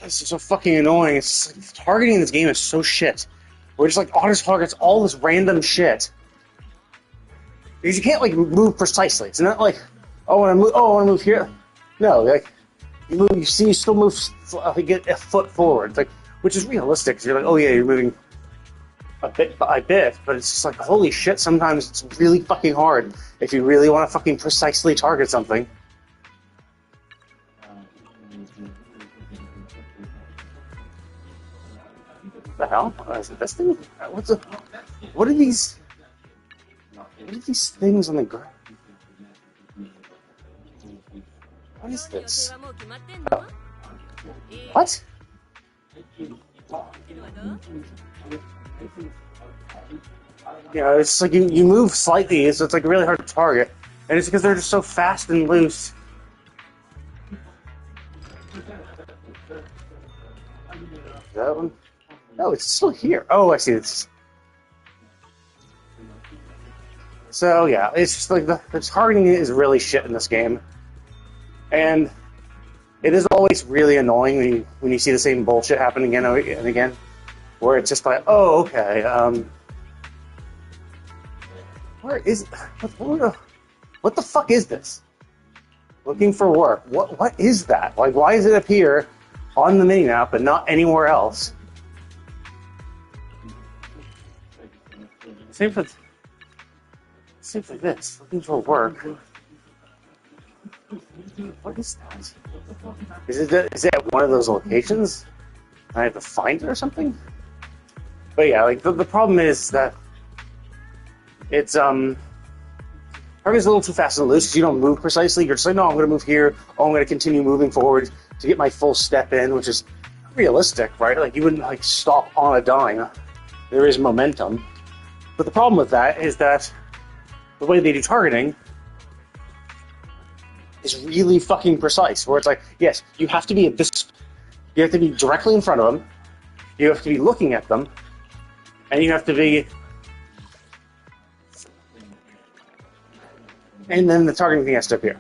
This is so fucking annoying. It's like, targeting in this game is so shit. We're just like auto targets all this random shit because you can't like move precisely. It's not like I want to move here. No, like you move. You see, you still move. You get a foot forward. It's like, which is realistic. Cause you're like, oh yeah, you're moving a bit by bit, but it's just like holy shit. Sometimes it's really fucking hard if you really want to fucking precisely target something. What the hell? Is it this thing? What are these? What are these things on the ground? What is this? Oh. What? It's like you move slightly, so it's like really hard to target. And it's because they're just so fast and loose. That one? No, it's still here. Oh, I see. So yeah, it's just like the targeting is really shit in this game, and it is always really annoying when you see the same bullshit happen again and again, where it's just like, oh, okay, where is what the fuck is this? Looking for work. What is that? Like, why does it appear on the minimap but not anywhere else? Same for this. Looking for work. What is that? Is it at one of those locations? I have to find it or something? But yeah, like the problem is that it's everything's a little too fast and loose because you don't move precisely. You're just like, no, I'm going to move here. Oh, I'm going to continue moving forward to get my full step in, which is realistic, right? Like, you wouldn't, like, stop on a dime. There is momentum. But the problem with that is that the way they do targeting is really fucking precise, where it's like, yes, you have to be at this, you have to be directly in front of them, you have to be looking at them, and you have to be, and then the targeting thing has to appear,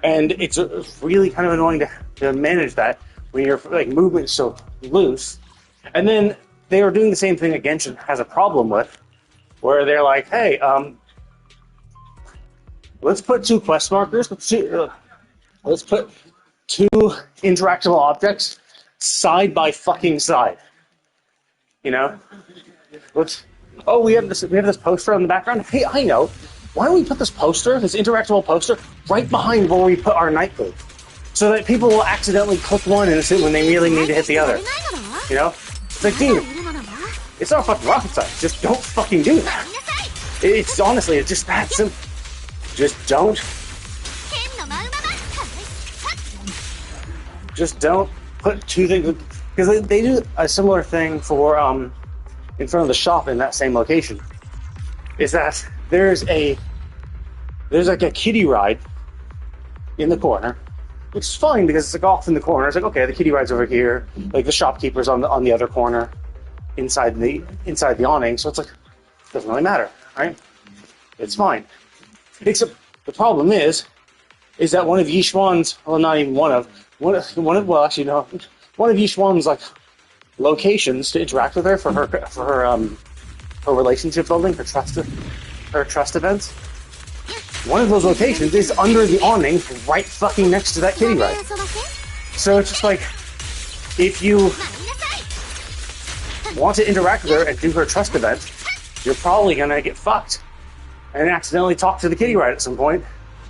And it's really kind of annoying to manage that when your like movement is so loose. And then they are doing the same thing that Genshin has a problem with, where they're like, hey, let's put two quest markers, let's put two interactable objects side by fucking side. We have this poster on the background. Hey, I know. Why don't we put this interactable poster, right behind where we put our night booth, so that people will accidentally click one and when they really need to hit the other? It's like, dude, it's not fucking rocket science. Just don't fucking do that. It's honestly, it's just that simple. Just don't put two things, because they do a similar thing for in front of the shop in that same location. Is that there's like a kiddie ride in the corner, which is fine because it's like off in the corner. It's like, okay, the kiddie ride's over here, like the shopkeeper's on the other corner, inside the awning. So it's like, it doesn't really matter, right? It's fine. Except the problem is that one of Yishuan's, well, not even one of Yishuan's like locations to interact with her for her relationship building, her trust events. One of those locations is under the awning, right fucking next to that kiddie ride. So it's just like, if you want to interact with her and do her trust event, you're probably gonna get fucked and accidentally talk to the kiddie ride at some point,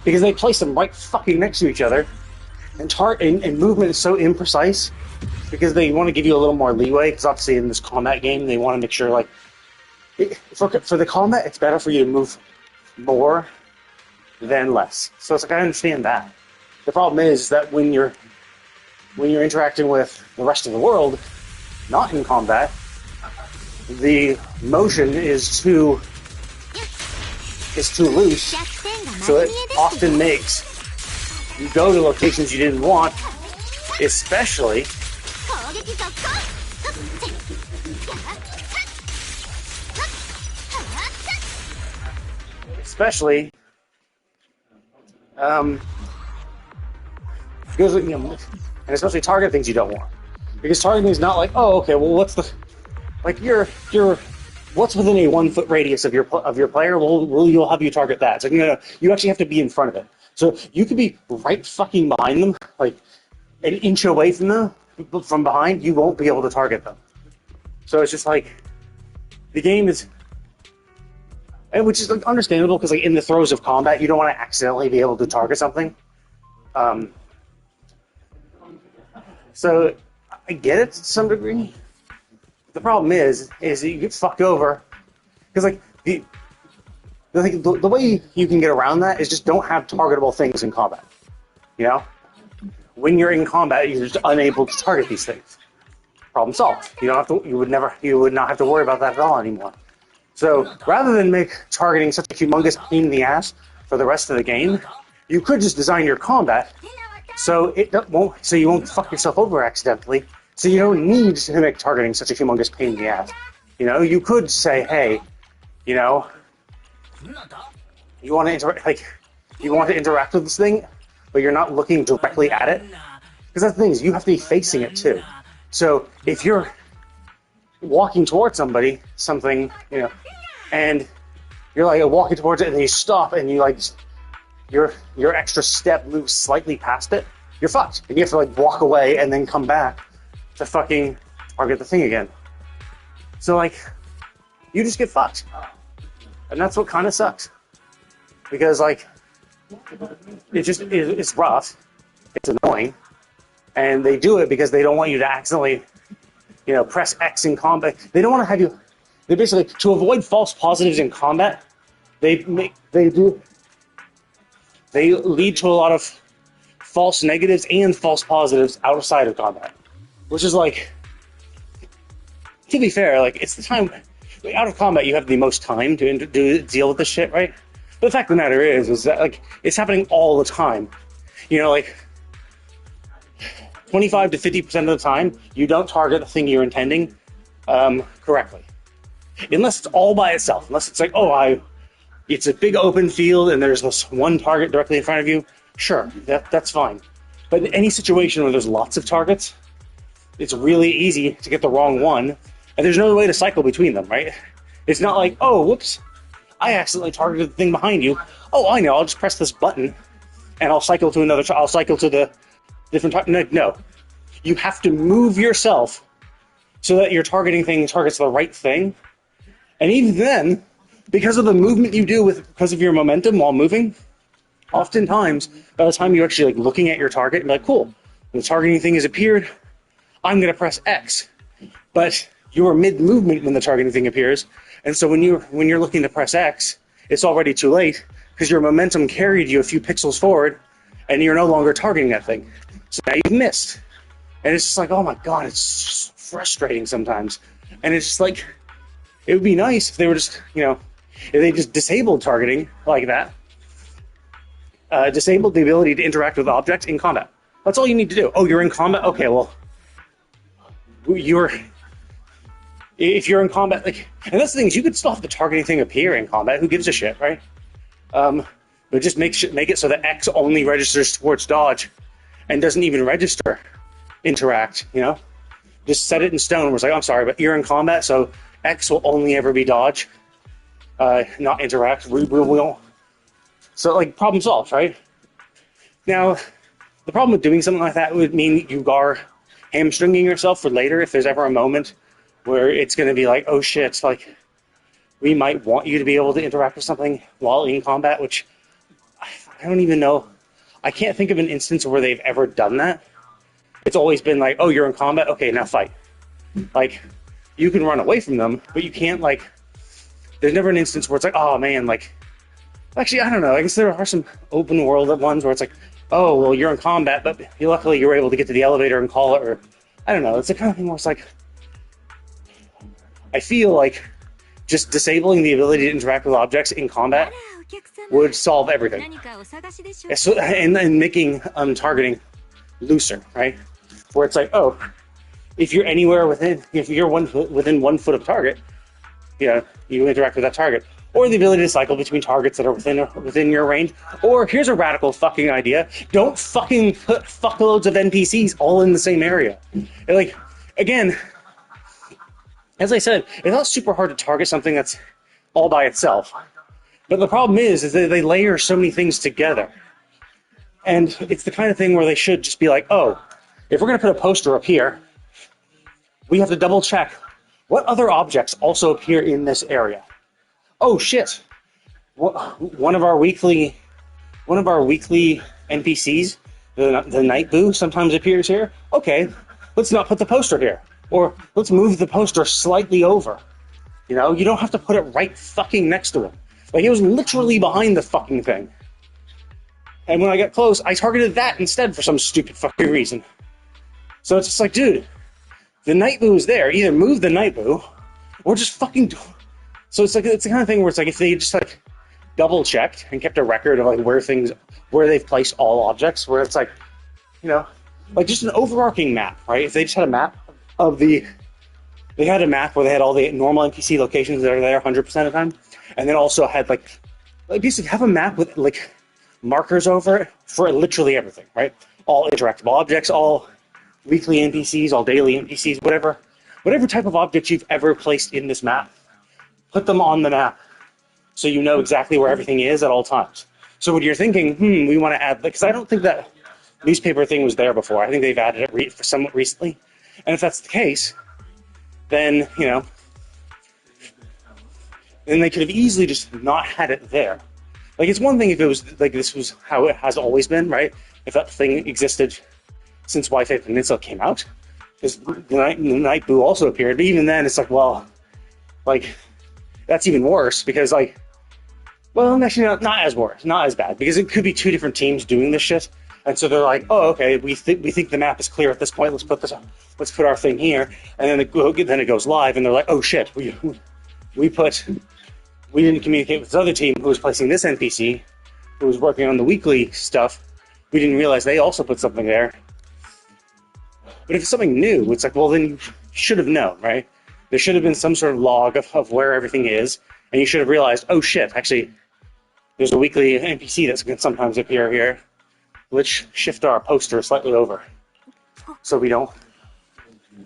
because they place them right fucking next to each other, and movement is so imprecise because they want to give you a little more leeway, because obviously in this combat game they want to make sure, like, for the combat it's better for you to move more than less. So it's like, I understand that. The problem is that when you're interacting with the rest of the world, not in combat, the motion is too loose, so it often makes you go to locations you didn't want, especially because, and especially target things you don't want, because targeting is not like, oh, okay, well, what's the, like, you're what's within a 1 foot radius of your player? Well, you'll have you target that. It's like, no, you actually have to be in front of it. So you could be right fucking behind them, like an inch away from them, from behind. You won't be able to target them. So it's just like, the game is, and which is like understandable, because like in the throes of combat, you don't want to accidentally be able to target something. So I get it to some degree. The problem is that you get fucked over because like the way you can get around that is just don't have targetable things in combat. You know, when you're in combat, you're just unable to target these things. Problem solved. You don't have to. You would not have to worry about that at all anymore. So rather than make targeting such a humongous pain in the ass for the rest of the game, you could just design your combat so you won't fuck yourself over accidentally. So you don't need to make targeting such a humongous pain in the ass. You know, you could say, hey, you know, you want to interact with this thing, but you're not looking directly at it. Because that's the thing is, you have to be facing it too. So if you're walking towards something, you know, and you're like walking towards it, and then you stop, and you like your extra step moves slightly past it, you're fucked. And you have to like walk away and then come back to fucking target the thing again. So like, you just get fucked, and that's what kind of sucks. Because like, it's rough, it's annoying, and they do it because they don't want you to accidentally, you know, press X in combat. They don't want to have you. They basically, to avoid false positives in combat, they lead to a lot of false negatives and false positives outside of combat, which is like, to be fair, like it's the time out of combat you have the most time to deal with this shit, right? But the fact of the matter is that like it's happening all the time. You know, like 25 to 50% of the time, you don't target the thing you're intending correctly, unless it's all by itself. Unless it's like, it's a big open field and there's this one target directly in front of you. Sure, that's fine. But in any situation where there's lots of targets, it's really easy to get the wrong one, and there's no way to cycle between them, right? It's not like, oh, whoops, I accidentally targeted the thing behind you. Oh, I know, I'll just press this button, and I'll cycle to the different target. No, you have to move yourself so that your targeting thing targets the right thing, and even then, because of the movement you do because of your momentum while moving, oftentimes, by the time you're actually like looking at your target and be like, cool, the targeting thing has appeared, I'm going to press X. But you're mid-movement when the targeting thing appears, and so when you're looking to press X, it's already too late because your momentum carried you a few pixels forward, and you're no longer targeting that thing. So now you've missed. And it's just like, oh my god, it's just frustrating sometimes. And it's just like, it would be nice if they were just, you know, if they just disabled targeting like that. Disabled the ability to interact with objects in combat. That's all you need to do. Oh, you're in combat? Okay, well, if you're in combat, like, and that's the thing is, you could still have the targeting thing appear in combat. Who gives a shit, right? But just make it so that X only registers towards dodge, and doesn't even register interact. You know, just set it in stone. Where it's like, I'm sorry, but you're in combat, so X will only ever be dodge, not interact. We will. So like, problem solved, right? Now, the problem with doing something like that would mean you are hamstringing yourself for later if there's ever a moment where it's going to be like, oh shit, like, we might want you to be able to interact with something while in combat, which I don't even know. I can't think of an instance where they've ever done that. It's always been like, oh, you're in combat? Okay, now fight. Like, you can run away from them, but you can't, like, there's never an instance where it's like, oh man, like, actually, I don't know. I guess there are some open world ones where it's like, oh, well, you're in combat, but luckily you were able to get to the elevator and call it, or I don't know. It's the kind of thing where it's like, I feel like just disabling the ability to interact with objects in combat would solve everything. And making targeting looser, right? Where it's like, oh, if you're within 1 foot of target, you know, you interact with that target. Or the ability to cycle between targets that are within your range. Or here's a radical fucking idea: don't fucking put fuckloads of NPCs all in the same area. And like, again, as I said, it's not super hard to target something that's all by itself. But the problem is that they layer so many things together. And it's the kind of thing where they should just be like, oh, if we're going to put a poster up here, we have to double check what other objects also appear in this area. Oh shit! One of our weekly NPCs, the Night Boo, sometimes appears here. Okay, let's not put the poster here. Or let's move the poster slightly over. You know, you don't have to put it right fucking next to him. Like, it was literally behind the fucking thing. And when I got close, I targeted that instead for some stupid fucking reason. So it's just like, dude, the night boo is there. Either move the night boo, or just fucking do. So it's like, it's the kind of thing where it's like, if they just like double checked and kept a record of like where they've placed all objects, where it's like, you know, like just an overarching map, right? If they just had a map of they had a map where they had all the normal NPC locations that are there 100% of the time, and then also had like basically have a map with like markers over it for literally everything, right? All interactable objects, all weekly NPCs, all daily NPCs, whatever type of object you've ever placed in this map, put them on the map so you know exactly where everything is at all times. So when you're thinking, we want to add, because I don't think that newspaper thing was there before. I think they've added it for somewhat recently. And if that's the case, then, you know, then they could have easily just not had it there. Like, it's one thing if it was, like, this was how it has always been, right? If that thing existed since Wi-Fi Peninsula came out. Because the Night Boo also appeared, but even then, it's like, well, like, that's even worse, because, like, well, actually, not as worse, not as bad, because it could be two different teams doing this shit, and so they're like, oh, okay, we think the map is clear at this point. Let's put our thing here, and then it goes live, and they're like, oh shit, we didn't communicate with this other team who was placing this NPC, who was working on the weekly stuff. We didn't realize they also put something there. But if it's something new, it's like, well, then you should have known, right? There should have been some sort of log of where everything is, and you should have realized, oh shit, actually, there's a weekly NPC that can sometimes appear here. Let's shift our poster slightly over so we don't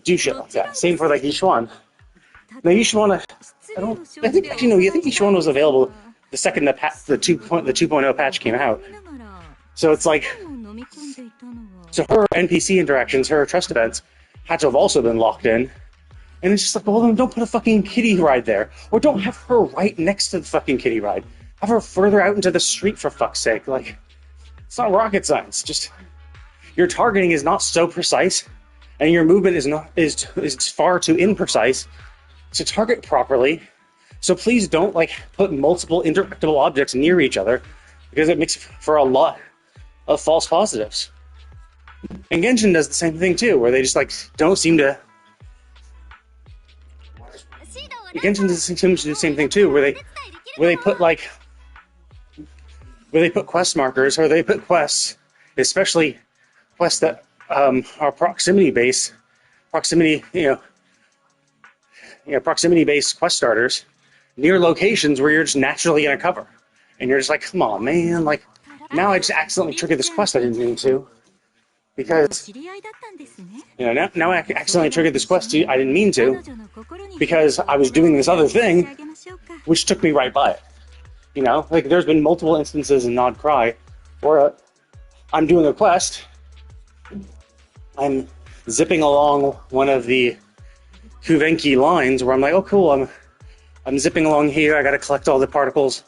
do shit like that. Same for like Yishuan. Now Yishuan, I think Yishuan was available the second the 2.0 patch came out. So it's like, so her NPC interactions, her trust events, had to have also been locked in. And it's just like, well, then don't put a fucking kiddie ride there. Or don't have her right next to the fucking kiddie ride. Have her further out into the street, for fuck's sake. Like, it's not rocket science. Just, your targeting is not so precise, and your movement is far too imprecise to target properly. So please don't, like, put multiple interactable objects near each other, because it makes for a lot of false positives. And Genshin does the same thing too, where they just, like, don't seem to... Genshin does the same thing too, where they put, like... where they put quest markers, or they put quests, especially quests that are proximity-based quest starters, near locations where you're just naturally going to cover. And you're just like, come on, man, like, now I just accidentally triggered this quest I didn't mean to. Because, now I accidentally triggered this quest I didn't mean to, because I was doing this other thing, which took me right by it. You know, like, there's been multiple instances in Nod Cry where I'm doing a quest, I'm zipping along one of the Kuvenki lines where I'm like, oh cool, I'm zipping along here, I gotta collect all the particles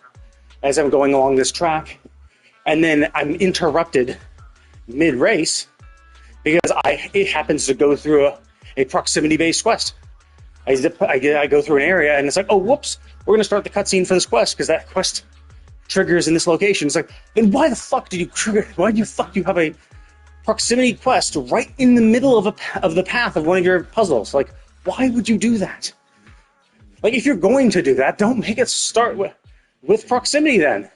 as I'm going along this track, and then I'm interrupted mid-race because it happens to go through a proximity-based quest. I go through an area, and it's like, oh, whoops, we're going to start the cutscene for this quest, because that quest triggers in this location. It's like, then why the fuck did you trigger, why do you have a proximity quest right in the middle of the path of one of your puzzles? Like, why would you do that? Like, if you're going to do that, don't make it start with proximity then.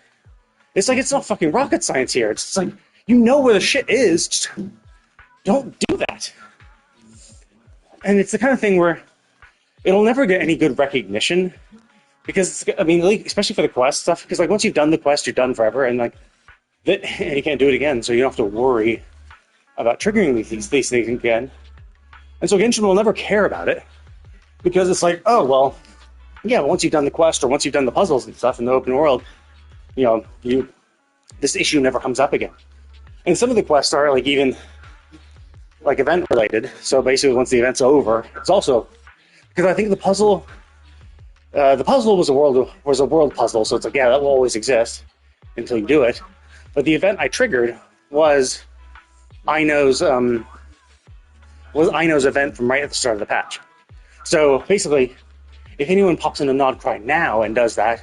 It's like, it's not fucking rocket science here. It's just like, you know where the shit is, just don't do that. And it's the kind of thing where it'll never get any good recognition, because, I mean, like, especially for the quest stuff, because, like, once you've done the quest, you're done forever, and, like, and you can't do it again, so you don't have to worry about triggering these things again. And so Genshin will never care about it, because it's like, oh, well, yeah, once you've done the quest, or once you've done the puzzles and stuff in the open world, you know, this issue never comes up again. And some of the quests are, like, even, like, event-related, so basically once the event's over, it's also... Because I think the puzzle was a world puzzle, so it's like, yeah, that will always exist until you do it. But the event I triggered was Aino's was Ino's event from right at the start of the patch. So basically, if anyone pops into Nodcry now and does that,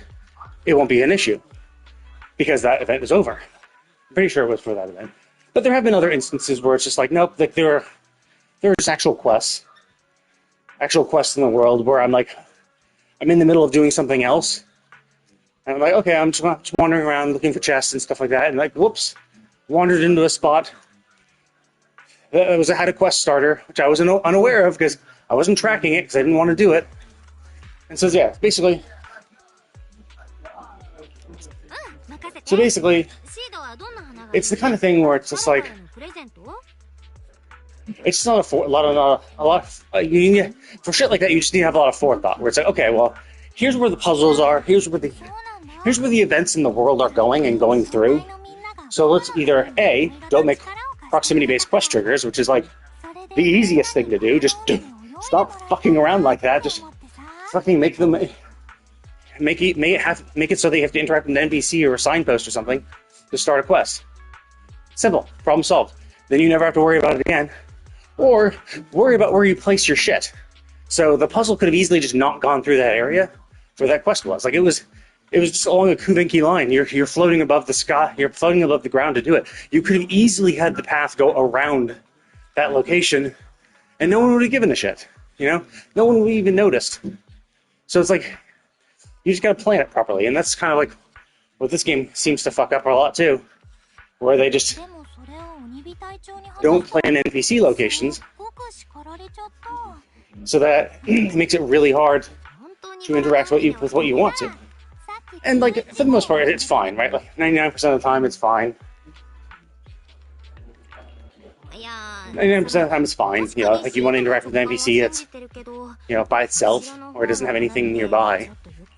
it won't be an issue because that event is over. I'm pretty sure it was for that event. But there have been other instances where it's just like, nope, like there are just actual quests in the world where I'm in the middle of doing something else, and I'm like, okay, I'm just wandering around looking for chests and stuff like that, and like, whoops, wandered into a spot that had a quest starter, which I was unaware of because I wasn't tracking it because I didn't want to do it. And so yeah, basically, it's the kind of thing where it's just like, it's not for shit like that. You just need to have a lot of forethought. Where it's like, okay, well, here's where the puzzles are. Here's where the events in the world are going through. So let's either A, don't make proximity-based quest triggers, which is like the easiest thing to do. Just stop fucking around like that. Just fucking make it so they have to interact with an NPC or a signpost or something to start a quest. Simple, problem solved. Then you never have to worry about it again, or worry about where you place your shit. So the puzzle could have easily just not gone through that area where that quest was. Like it was just along a Kuvenki line. You're floating above the sky. You're floating above the ground to do it. You could have easily had the path go around that location, and no one would have given a shit. You know, no one would have even noticed. So it's like you just got to plan it properly, and that's kind of like what this game seems to fuck up a lot too, where they just don't plan NPC locations, so that it makes it really hard to interact with what you want to. And like for the most part, it's fine, right? Like 99% of the time, it's fine. 99% of the time, it's fine. You know, like you want to interact with an NPC, it's by itself, or it doesn't have anything nearby,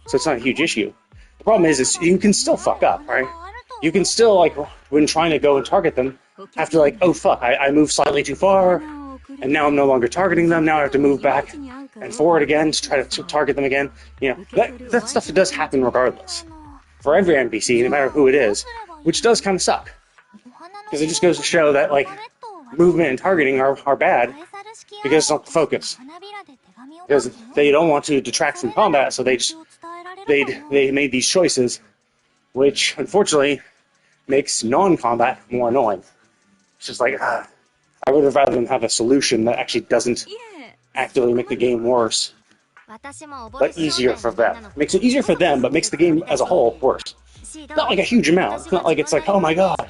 so it's not a huge issue. The problem is you can still fuck up, right? You can still, like, when trying to go and target them, have to, like, oh fuck, I moved slightly too far, and now I'm no longer targeting them, now I have to move back and forward again to try to target them again. You know, that stuff does happen regardless. For every NPC, no matter who it is, which does kind of suck. Because it just goes to show that, like, movement and targeting are bad, because it's not the focus. Because they don't want to detract from combat, so they made these choices, which, unfortunately, makes non-combat more annoying. It's just like, I would have rather than have a solution that actually doesn't actively make the game worse, but easier for them. Makes it easier for them, but makes the game as a whole worse. Not like a huge amount. It's not like it's like, oh my god,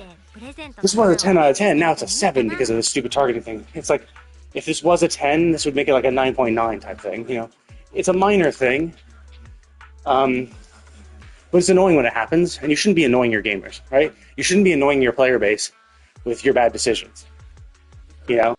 this was a 10 out of 10, now it's a 7 because of this stupid targeting thing. It's like, if this was a 10, this would make it like a 9.9 type thing, you know? It's a minor thing, but it's annoying when it happens, and you shouldn't be annoying your gamers, right? You shouldn't be annoying your player base with your bad decisions, you know?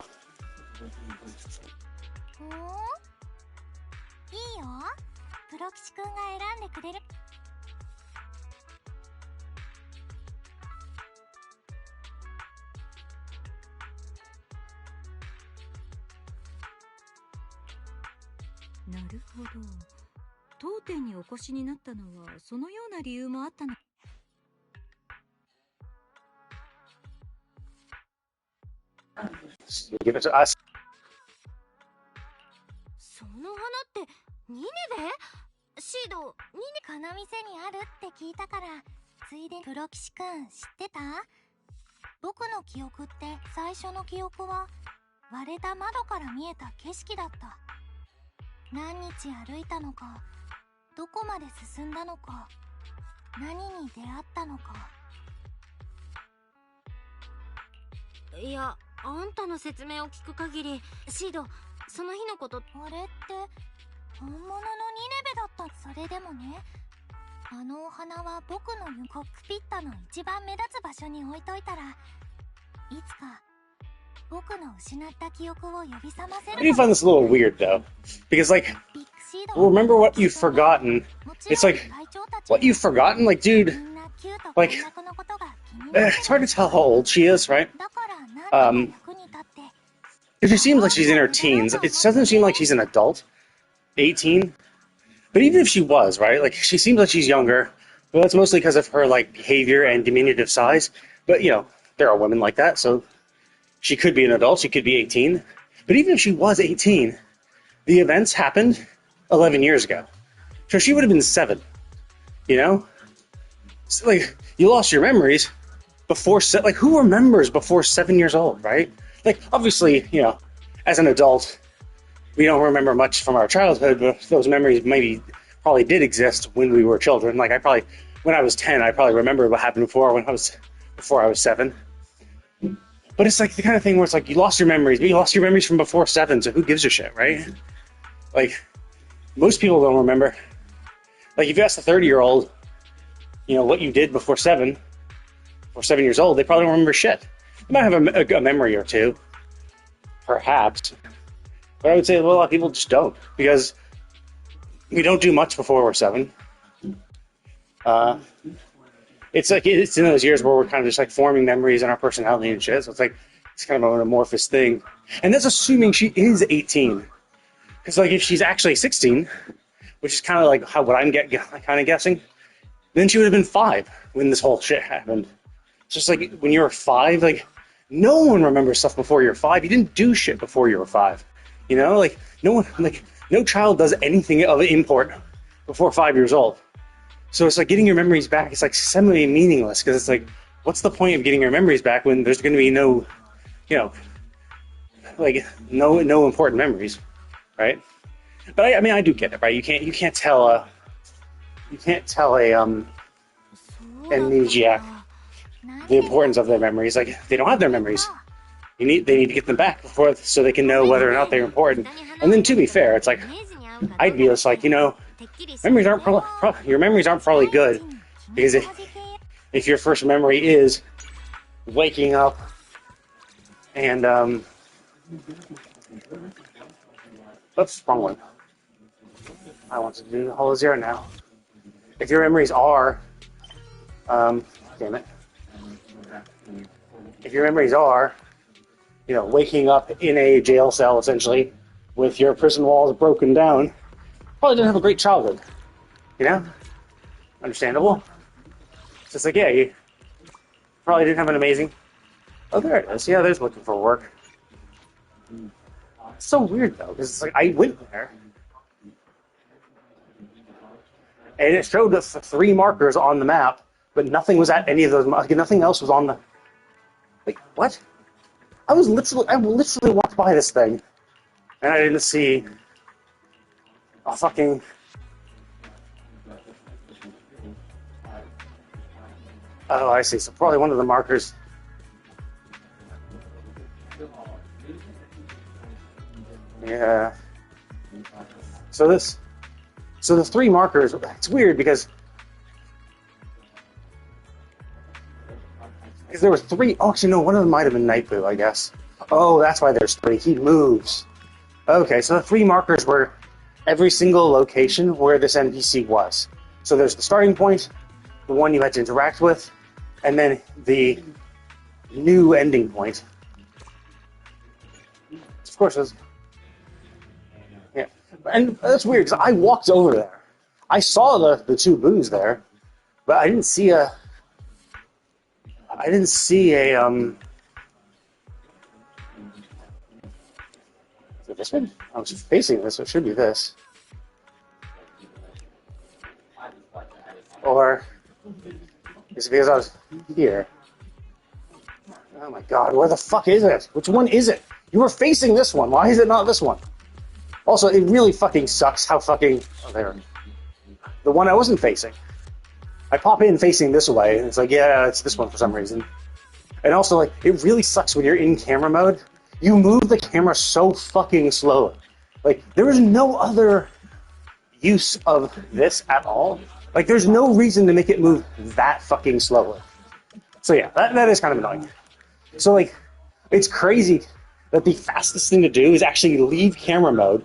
Give it to us. その花ってニネベ？シード、ニネこの店にあるって聞いたから、ついでプロ騎士くん知ってた？僕の記憶って最初の記憶は割れた窓から見えた景色だった。何日歩いたのか、どこまで進んだのか、何に出会ったのか。いや、あんたの説明を聞く限り、シード、その日のこと。あれって本物のニネベだった。それでもね、あのお花は僕のコックピットの一番目立つ場所に置いといたら、いつか僕の失った記憶を呼び覚ませる。 I do find this a little weird though, because like, remember what you've forgotten. It's like, what you've forgotten? Like, dude, like, it's hard to tell how old she is, right? She seems like she's in her teens. It doesn't seem like she's an adult. 18? But even if she was, right? Like, she seems like she's younger. But that's mostly because of her, like, behavior and diminutive size. But, you know, there are women like that, so she could be an adult. She could be 18. But even if she was 18, the events happened 11 years ago. So she would have been 7, you know? So, like, you lost your memories before, like, who remembers before 7 years old, right? Like, obviously, you know, as an adult, we don't remember much from our childhood, but those memories probably did exist when we were children. Like, when I was 10, I probably remember what happened before I was 7. But it's like the kind of thing where it's like you lost your memories, but you lost your memories from before 7, so who gives a shit, right? Like, most people don't remember. Like, if you ask a 30-year-old, you know, what you did before 7 years old, they probably don't remember shit. They might have a memory or two, perhaps. But I would say a lot of people just don't, because we don't do much before we're 7. It's like, it's in those years where we're kind of just like forming memories in our personality and shit. So it's like, it's kind of an amorphous thing. And that's assuming she is 18. Because like if she's actually 16, which is kind of like what I'm kind of guessing, then she would have been 5 when this whole shit happened. It's just like when you're 5, like no one remembers stuff before you're 5. You didn't do shit before you were 5. You know, like no child does anything of import before 5 years old. So it's like getting your memories back. It's like semi-meaningless because it's like, what's the point of getting your memories back when there's going to be no, you know, like no important memories, right? But I mean, I do get it, right? You can't tell a amnesiac the importance of their memories. Like they don't have their memories. They need to get them back so they can know whether or not they're important. And then to be fair, it's like I'd be just like, you know, your memories aren't probably good because if your first memory is waking up and that's the wrong one. I want to do the Hollow Zero now. If your memories are damn it. If your memories are, you know, waking up in a jail cell essentially with your prison walls broken down, probably didn't have a great childhood. You know? Understandable. It's just like, yeah, you probably didn't have an amazing... Oh, there it is. Yeah, there's looking for work. It's so weird, though, because it's like, I went there, and it showed us 3 markers on the map, but nothing was at any of those... Nothing else was on the... Wait, what? I literally walked by this thing, and I didn't see a fucking... Oh, I see. So probably one of the markers. Yeah. So the 3 markers, it's weird because there was 3. Oh, actually, no, one of them might have been Nightboo, I guess. Oh, that's why there's 3. He moves. Okay, so the 3 markers were every single location where this NPC was. So there's the starting point, the one you had to interact with, and then the new ending point. Of course, yeah, and that's weird because I walked over there. I saw the 2 boos there, but I didn't see a. Is it this one? I was facing this, so it should be this. Or is it because I was here? Oh my god, where the fuck is it? Which one is it? You were facing this one. Why is it not this one? Also, it really fucking sucks how fucking... Oh, there. The one I wasn't facing. I pop in facing this way, and it's like, yeah, it's this one for some reason. And also, like, it really sucks when you're in camera mode. You move the camera so fucking slowly. Like, there is no other use of this at all. Like, there's no reason to make it move that fucking slowly. So yeah, that is kind of annoying. So, like, it's crazy that the fastest thing to do is actually leave camera mode,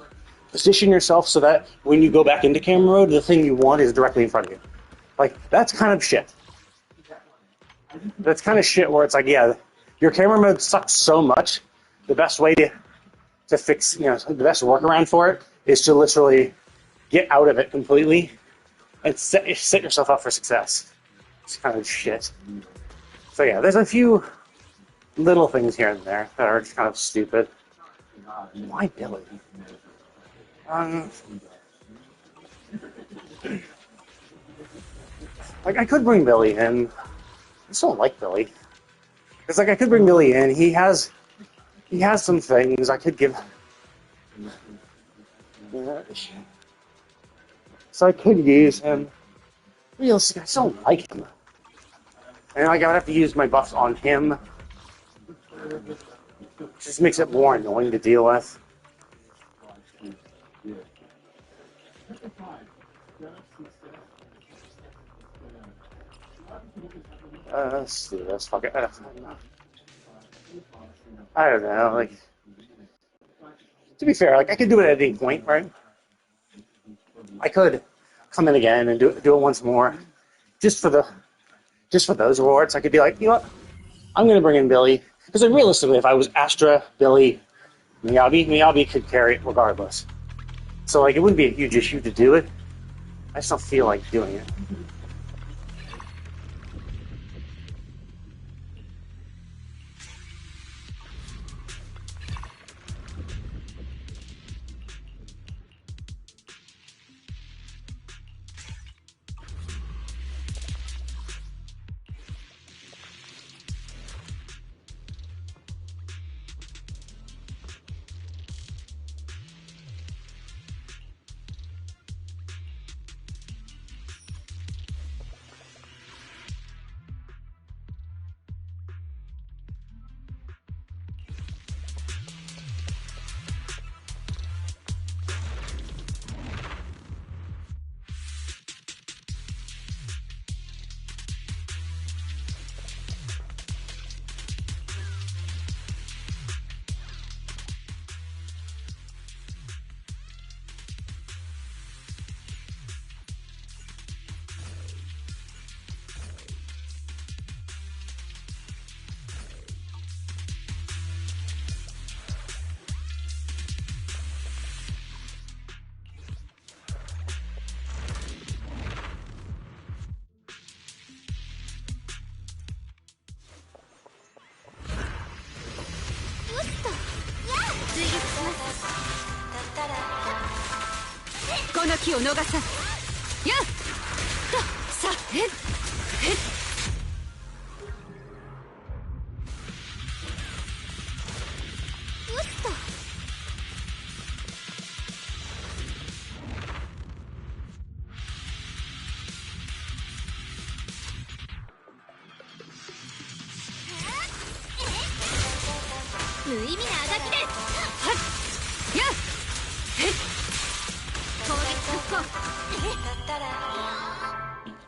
position yourself so that when you go back into camera mode, the thing you want is directly in front of you. Like, that's kind of shit. That's kind of shit where it's like, yeah, your camera mode sucks so much, the best way to fix, you know, the best workaround for it is to literally get out of it completely and set yourself up for success. It's kind of shit. So yeah, there's a few little things here and there that are just kind of stupid. Why Billy? Like, I could bring Billy in. I just don't like Billy. It's like I could bring Billy in. He has some things I could give. So I could use him. Realistically, I just don't like him. And like I would have to use my buffs on him. Just makes it more annoying to deal with. Let's do this. Fuck it. I don't know. Like, to be fair, like I could do it at any point, right? I could come in again and do it once more, just for those rewards. I could be like, you know what? I'm gonna bring in Billy because like, realistically, if I was Astra, Billy, Miyabi could carry it regardless. So like, it wouldn't be a huge issue to do it. I just don't feel like doing it.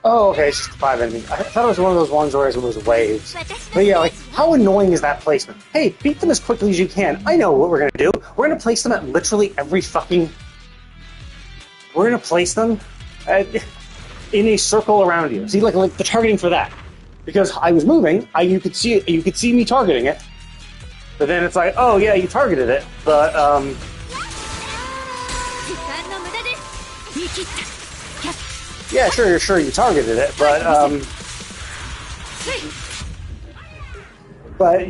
Oh, okay, it's just 5 enemies. I thought it was one of those ones where it was waves. But yeah, like, how annoying is that placement? Hey, beat them as quickly as you can. I know what we're gonna do. We're gonna place them at literally every fucking... We're gonna place them in a circle around you. See, like the targeting for that. Because I was moving, you could see me targeting it. But then it's like, oh yeah, you targeted it, but yeah, sure, you targeted it, but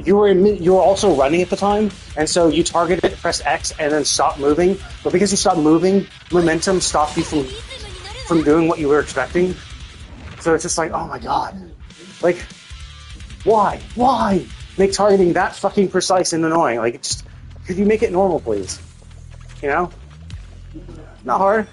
you were also running at the time, and so you targeted it, press X, and then stop moving. But because you stopped moving, momentum stopped you from doing what you were expecting. So it's just like, oh my god, like, why make targeting that fucking precise and annoying? Like, just could you make it normal, please? You know, not hard.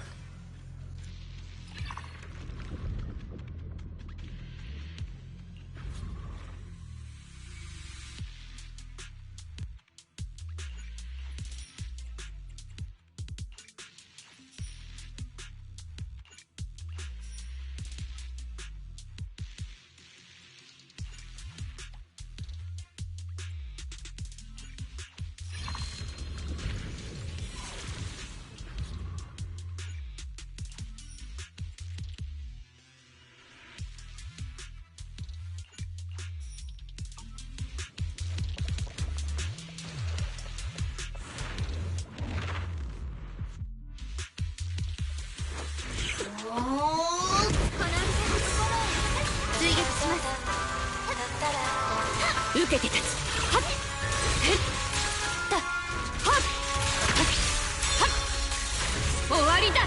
だ。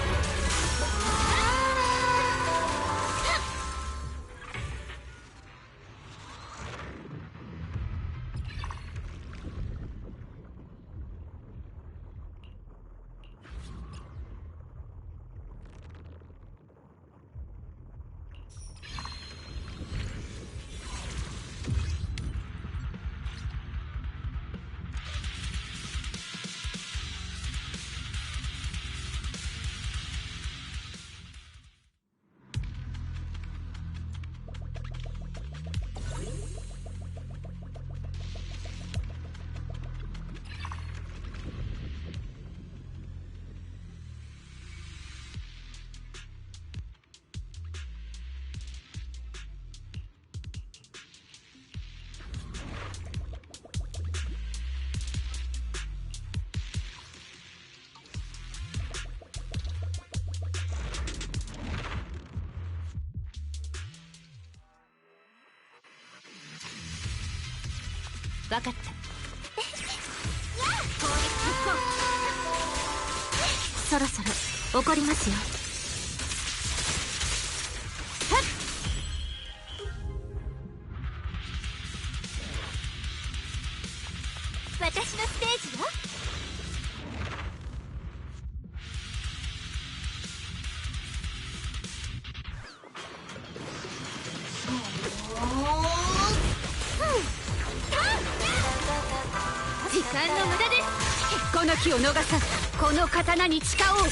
分かった。そろそろ怒りますよ。私のステージよ。時間の無駄です。この気を逃さずこの刀に誓おう。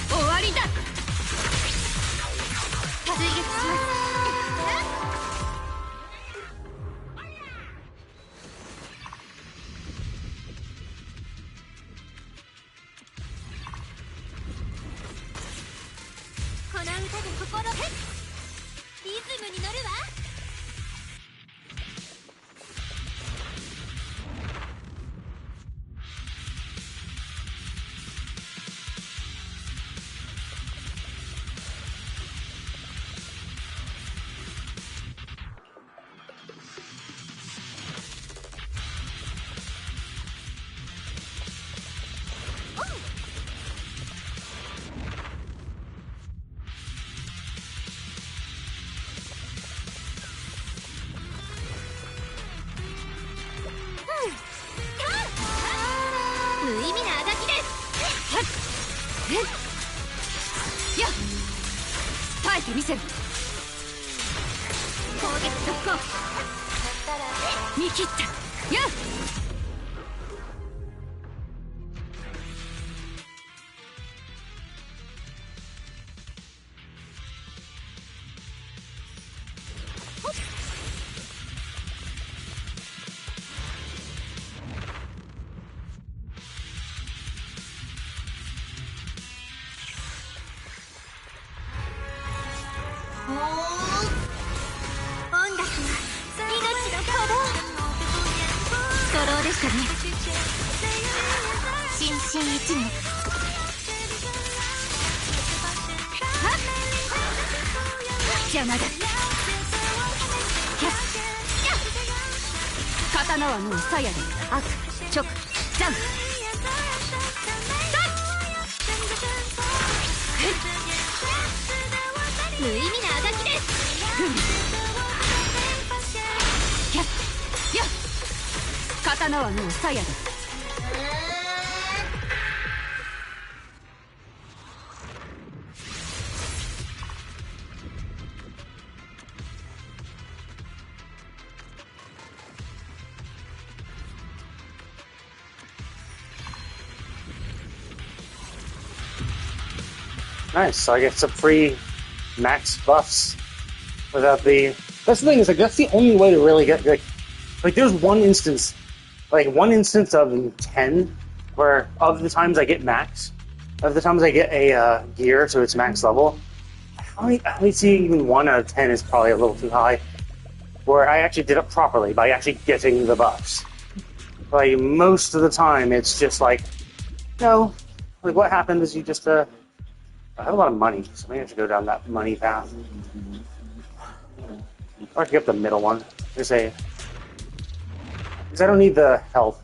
終わりだ。追撃します。この歌で心リズムに乗るわ。無意味なあがきです。やっ耐えてみせる。攻撃続行。見切った。やっ音楽は命の鼓動。ストローでしたね。心身一に。邪魔だ。刀はもう鞘で。悪直残。無意味なあがきです。やっ刀はもう鞘だ。Nice. So I get some free max buffs without the. That's the thing, is like that's the only way to really get like there's one instance of 10 where of the times I get max, of the times I get a gear to its max level, I only see even 1 out of 10 is probably a little too high, where I actually did it properly by actually getting the buffs. Like most of the time it's just like, no, like what happened is you just I have a lot of money, so maybe I should go down that money path. Or I could get the middle one. There's a Because I don't need the health.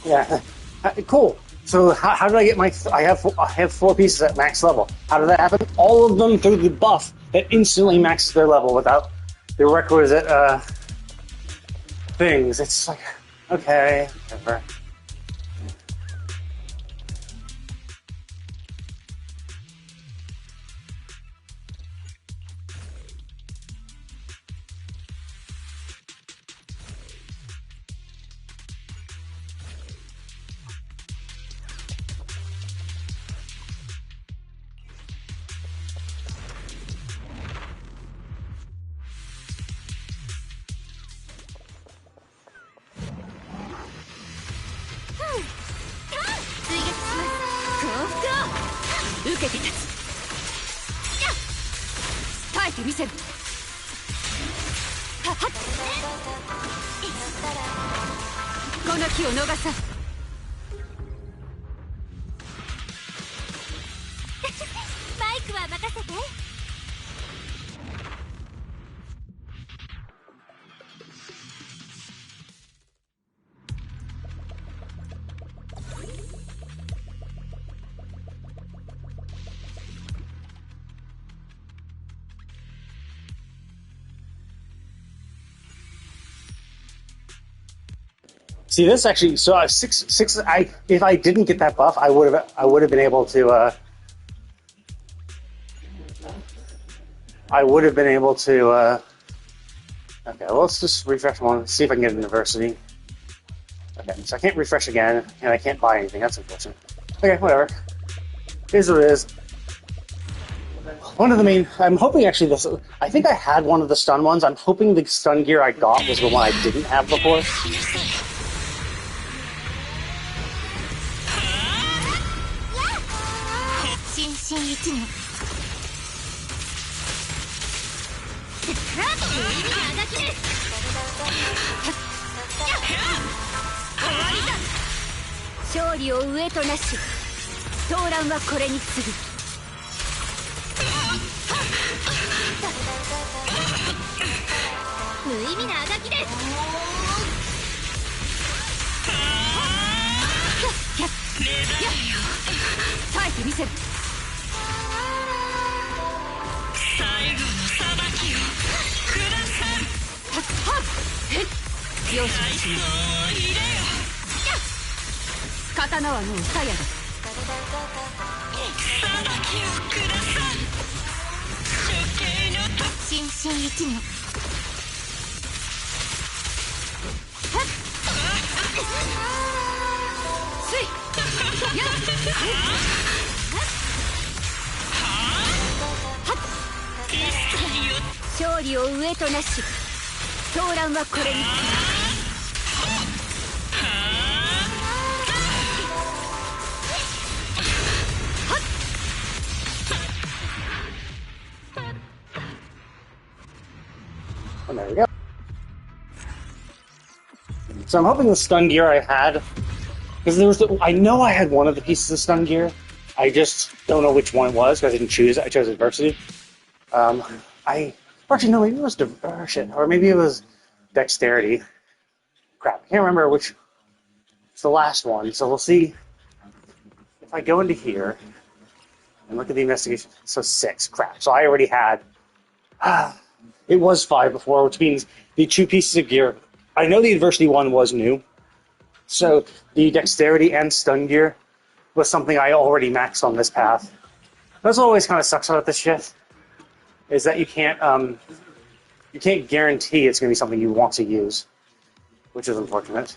Yeah, cool. So how did I get my? I have 4 pieces at max level. How did that happen? All of them through the buff that instantly maxes their level without the requisite things. It's like, okay, whatever. See, this actually, so six. If I didn't get that buff, I would have been able to. I would have been able to. Okay, well, let's just refresh one. See if I can get a diversity. Okay, so I can't refresh again, and I can't buy anything. That's unfortunate. Okay, whatever. Here's what it is. One of the main. I'm hoping actually this. I think I had one of the stun ones. I'm hoping the stun gear I got was the one I didn't have before. And there we go. So I'm hoping the stun gear I had, because there was, I know I had one of the pieces of stun gear. I just don't know which one it was because I didn't choose it. I chose adversity. Actually no, maybe it was shit, or maybe it was dexterity. Crap, I can't remember which. It's the last one. So we'll see if I go into here and look at the investigation. So 6. Crap. So I already had. It was 5 before, which means the 2 pieces of gear. I know the adversity one was new, so the dexterity and stun gear was something I already maxed on this path. That's what always kind of sucks about this shit, is that you can't guarantee it's going to be something you want to use, which is unfortunate.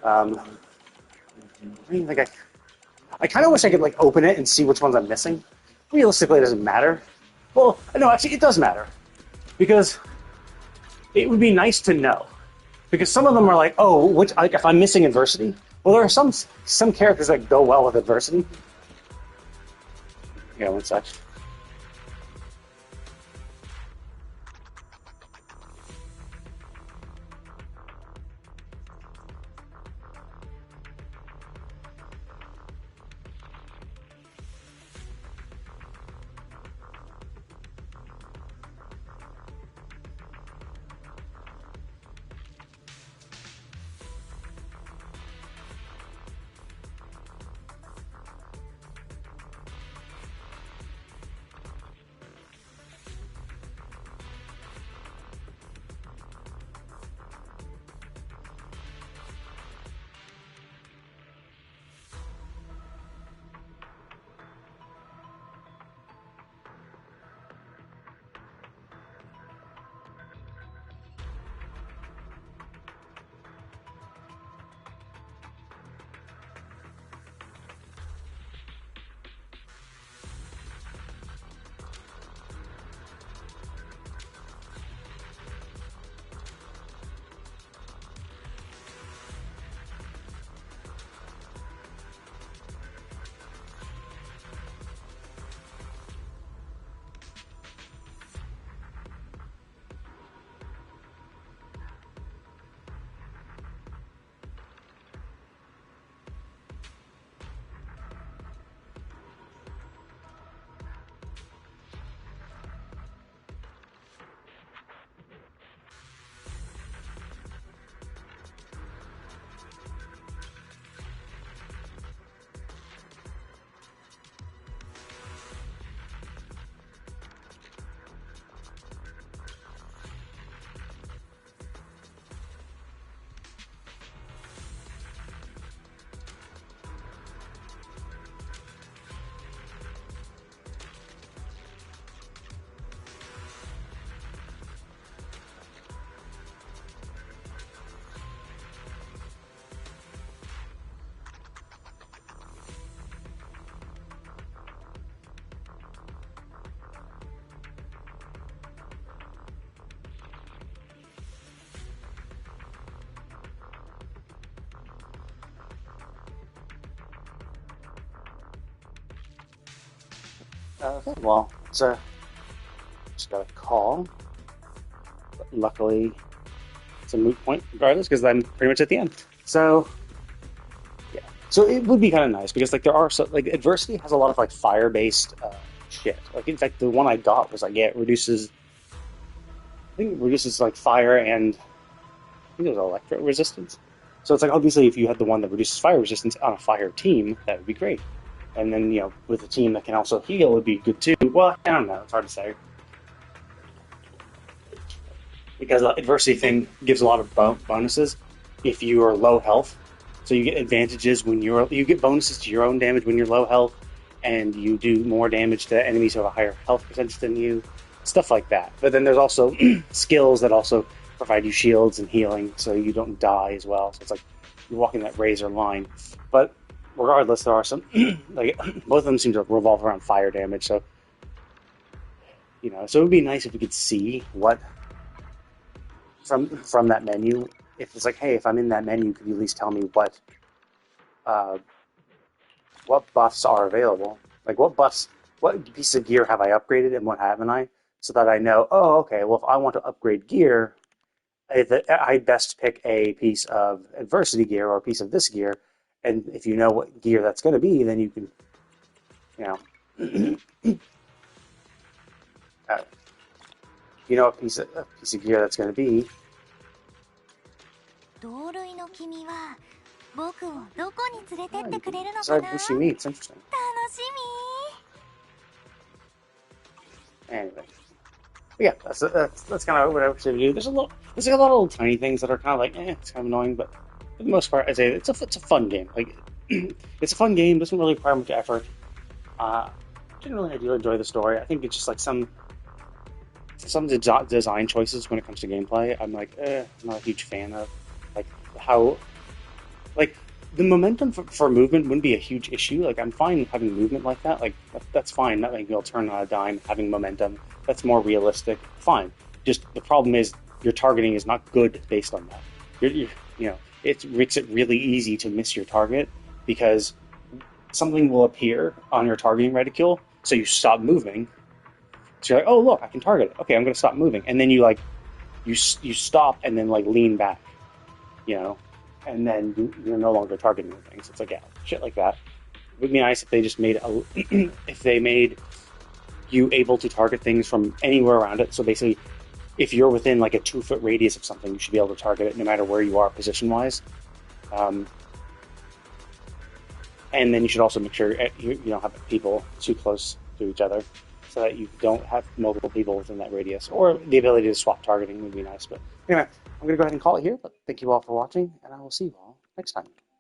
I mean, like I kind of wish I could like open it and see which ones I'm missing. Realistically, it doesn't matter. Well, no, actually, it does matter because it would be nice to know. Because some of them are like, oh, which like if I'm missing adversity, well, there are some characters that go well with adversity. Yeah, one sec. Okay, well, just got a call. But luckily, it's a moot point regardless because I'm pretty much at the end. So, yeah. So it would be kind of nice because like there are like adversity has a lot of like fire based shit. Like in fact, the one I got was like it reduces. I think it reduces like fire and I think it was electro resistance. So it's like obviously if you had the one that reduces fire resistance on a fire team, that would be great. And then with a team that can also heal would be good too. Well, I don't know. It's hard to say because the adversity thing gives a lot of bonuses if you are low health. So you get advantages when you get bonuses to your own damage when you're low health, and you do more damage to enemies who have a higher health percentage than you, stuff like that. But then there's also skills that also provide you shields and healing, so you don't die as well. So it's like you're walking that razor line. But regardless, there are some like both of them seem to revolve around fire damage. So so it would be nice if we could see what from that menu. If it's like, hey, if I'm in that menu, could you at least tell me uh, what buffs are available? Like what piece of gear have I upgraded and what haven't I? So that I know, oh, okay, well, if I want to upgrade gear, I best pick a piece of adversity gear or a piece of this gear. And if you know what gear that's going to be, then you can, a piece of gear that's going to be. 同類の君は僕をどこに連れてってくれるのか So な who she meets, interesting. 楽しみ Anyway, But yeah, that's kind of what I would say to do. There's like a lot of little tiny things that are kind of like, it's kind of annoying, but for the most part, I'd say it's a fun game. Like, it's a fun game. Doesn't really require much effort. Uh, Generally, I do enjoy the story. I think it's just like some design choices when it comes to gameplay. I'm like, I'm not a huge fan of like how like the momentum for movement wouldn't be a huge issue. Like I'm fine having movement like that. Like that's fine. Not like you'll turn on a dime, having momentum. That's more realistic. Fine. Just the problem is your targeting is not good based on that. You know, it makes it really easy to miss your target because something will appear on your targeting reticule, so you stop moving. So you're like, oh look, I can target it. Okay, I'm going to stop moving, and then you stop and then like lean back, you know, and then you're no longer targeting the things. It's like yeah, shit like that. It would be nice if they just made if they made you able to target things from anywhere around it. So basically, if you're within like a 2 foot radius of something, you should be able to target it no matter where you are position wise. Um, and then you should also make sure you don't have people too close to each other, so that you don't have multiple people within that radius. Or the ability to swap targeting would be nice. But anyway, I'm going to go ahead and call it here. But thank you all for watching, and I will see you all next time.